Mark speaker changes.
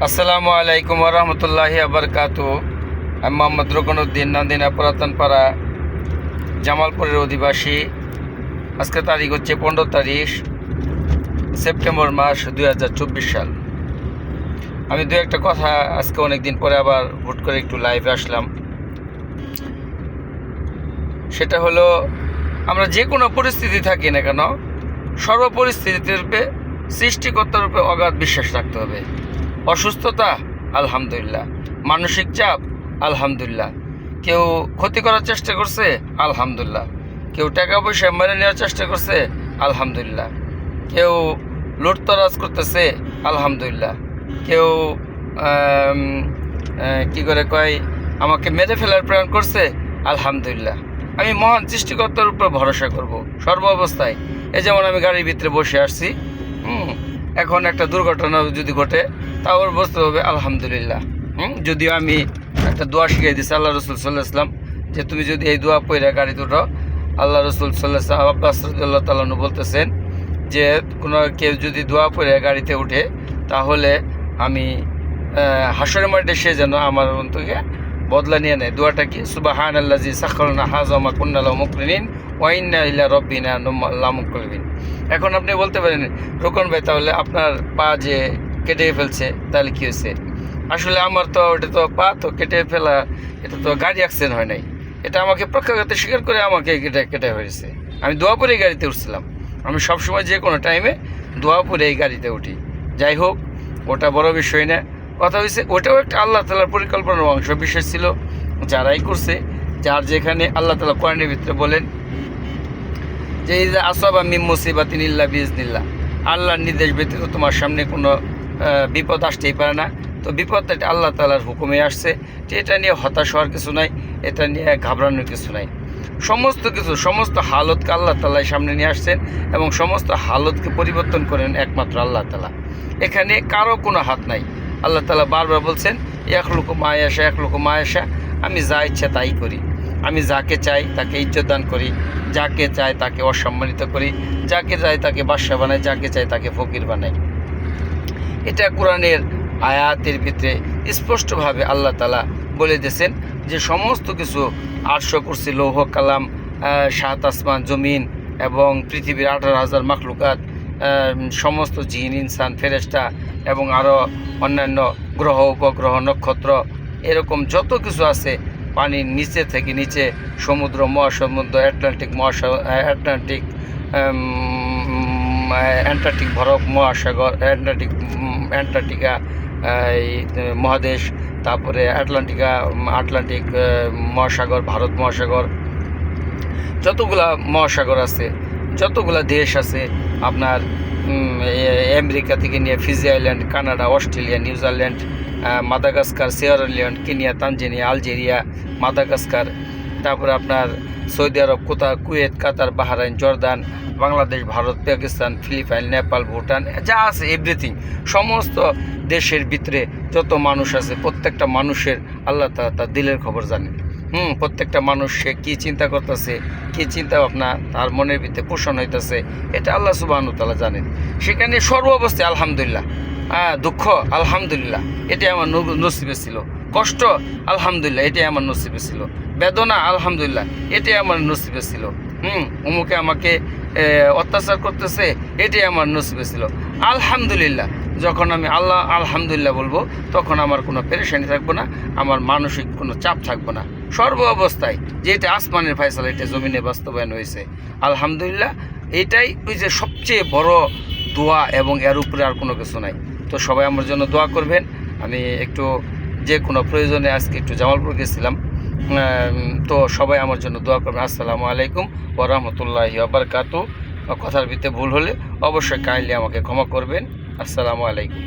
Speaker 1: আসসালামু আলাইকুম ওরহমতুল্লাহি আবরকাতু। আমি মোহাম্মদ রুকনউদ্দিন, নান্দিনা পুরাতন পাড়া, জামালপুরের অধিবাসী। আজকে তারিখ হচ্ছে 15 তারিখ সেপ্টেম্বর মাস 2024 সাল। আমি দু একটা কথা আজকে অনেক দিন পরে আবার হুট করে একটু লাইভে আসলাম। সেটা হলো, আমরা যে কোনো পরিস্থিতি থাকি না কেন, সর্বপরিস্থিতির রূপে সৃষ্টিকর্তার রূপে অগাধ বিশ্বাস রাখতে হবে। অসুস্থতা আলহামদুলিল্লাহ, মানসিক চাপ আলহামদুলিল্লাহ, কেউ ক্ষতি করার চেষ্টা করছে আলহামদুলিল্লাহ, কেউ টাকা পয়সা মেরে নেওয়ার চেষ্টা করছে আলহামদুলিল্লাহ, কেউ লুটতরাজ করতেছে আলহামদুলিল্লাহ, কেউ কি করে কয় আমাকে মেরে ফেলার প্রেরণ করছে আলহামদুলিল্লাহ। আমি মহান সৃষ্টিকর্তার উপর ভরসা করব সর্ব অবস্থায়। এই যেমন আমি গাড়ির ভিতরে বসে আসছি, এখন একটা দুর্ঘটনা যদি ঘটে তাও বুঝতে হবে আলহামদুলিল্লাহ। যদিও আমি একটা দোয়া শিখিয়ে দিচ্ছি আল্লাহ রসুল সাল্লাহ ইসলাম, যে তুমি যদি এই দোয়া পড়ে গাড়ি দুটো, আল্লাহ রসুল সাল্লাহ আব্বাস রাদিয়াল্লাহু তাআলা বলতেছেন যে কোনো কেউ যদি দোয়া পড়ে গাড়িতে উঠে, তাহলে আমি হাসরের মাঠে সে যেন আমার থেকে বদলা নিয়ে নেয়। দোয়াটা কি? সুবহানাল্লাযী সাখারানা হাযা মা কুন্না লাহু মুকরিনিন ওয়া ইন্না ইলা রাব্বিনা লামুনকালিবিন। এখন আপনি বলতে পারেন, রোকন ভাই তাহলে আপনার পা যে কেটে ফেলছে তাহলে কী হয়েছে? আসলে আমার তো ওটা তো পা তো কেটে ফেলা, এটা তো গাড়ি অ্যাক্সিডেন্ট হয় নাই, এটা আমাকে প্রখ্যাত স্বীকার করে আমাকে কেটে হয়েছে। আমি দোয়া পরে এই গাড়িতে উঠছিলাম। আমি সবসময় যে কোনো টাইমে দোয়া পরে এই গাড়িতে উঠি। যাই হোক, ওটা বড় বিষয় না। কথা হয়েছে ওটাও একটা আল্লাহ তাআলার পরিকল্পনার অংশ বিশেষ ছিল, যারাই করছে, যার যেখানে আল্লাহ তাআলা কোরআনের ভিতরে বলেন যে ইযা আসাবা মিন মুসিবাতিন ইল্লা বিইজনিল্লাহ, আল্লাহর নির্দেশ ব্যতীত তোমার সামনে কোনো বিপদ আসতেই পারে না। তো বিপদটা আল্লাহ তাআলার হুকুমে আসছে, তো এটা নিয়ে হতাশ হওয়ার কিছু নাই, এটা নিয়ে ঘাবড়ানোর কিছু নাই। সমস্ত কিছু, সমস্ত হালতকে আল্লাহ তাআলাই সামনে নিয়ে আসছেন এবং সমস্ত হালতকে পরিবর্তন করেন একমাত্র আল্লাহ তাআলা। এখানে কারো কোনো হাত নাই। আল্লাহ তাআলা বারবার বলছেন ইয়াখলুকু মা ইয়াশা ইয়াখলুকু মা ইয়াশা, আমি যা ইচ্ছা তাই করি। আমি যাকে চাই তাকে ইজ্জত দান করি, যাকে চাই তাকে অসম্মানিত করি, যাকে চাই তাকে বাদশা বানাই, যাকে চাই তাকে ফকির বানাই। এটা কোরআনের আয়াতের ভিতরে স্পষ্টভাবে আল্লাহ তাআলা বলে দিয়েছেন যে সমস্ত কিছু আরশ, কুরসি, লৌহ কালাম, সাত আসমান জমিন এবং পৃথিবীর 18,000 মাখলুকাত, সমস্ত জিন ইনসান ফেরেশতা এবং আরও অন্যান্য গ্রহ উপগ্রহ নক্ষত্র, এরকম যত কিছু আছে, পানির নিচে থেকে নিচে সমুদ্র মহাসমুদ্র, অ্যান্টার্কটিক বরফ মহাসাগর, অ্যান্টার্কটিকা এই মহাদেশ, তারপরে আটলান্টিক মহাসাগর, ভারত মহাসাগর, যতগুলা মহাসাগর আছে, যতগুলা দেশ আছে, আপনার আমেরিকা থেকে নিয়ে Fiji island, Canada, Australia, New Zealand, Madagascar, Sierra Leone, Kenya, Tanzania, Algeria, Madagascar, তারপরে আপনার Saudi Arab, Kuwait, Qatar, Bahrain, Jordan, Bangladesh, Bharat, Pakistan, Philippines, Nepal, Bhutan, যা আছে এভরিথিং, সমস্ত দেশের ভিতরে যত মানুষ আছে, প্রত্যেকটা মানুষের আল্লাহ তাআলা তার দিলের খবর জানেন। প্রত্যেকটা মানুষ সে কী চিন্তা করতেছে, কী চিন্তা ভাবনা তার মনের ভিতরে পোষণ হইতেছে, এটা আল্লাহ সুবহানাহু ওয়া তাআলা জানেন। সেখানে সর্ব অবস্থায় আলহামদুলিল্লাহ, দুঃখ আলহামদুলিল্লাহ এটাই আমার নসিবে ছিল, কষ্ট আলহামদুলিল্লাহ এটাই আমার নসিবে ছিল, বেদনা আলহামদুলিল্লাহ এটাই আমার নসিবে ছিল, অমুকে আমাকে অত্যাচার করতেছে এটাই আমার নসিবে ছিল। আলহামদুলিল্লাহ যখন আমি আল্লাহ আলহামদুলিল্লাহ বলবো, তখন আমার কোনো পেরেশানি থাকবো না, আমার মানসিক কোনো চাপ থাকবো না। সর্ব অবস্থায় যেটা আসমানের ফয়সালা, এটা জমিনে বাস্তবায়ন হয়েছে আলহামদুলিল্লাহ। এটাই ওই যে সবচেয়ে বড় দোয়া, এবং এর উপরে আর কোনো কিছু নাই। তো সবাই আমার জন্য দোয়া করবেন। আমি একটু যে কোনো প্রয়োজনে আজকে একটু জামালপুর গেছিলাম, তো সবাই আমার জন্য দোয়া করবেন। আসসালামু আলাইকুম ওয়া রাহমাতুল্লাহি ওয়া বারাকাতুহু। কথার ভিতরে ভুল হলে অবশ্যই কাইন্ডলি আমাকে ক্ষমা করবেন। আসসালামু আলাইকুম।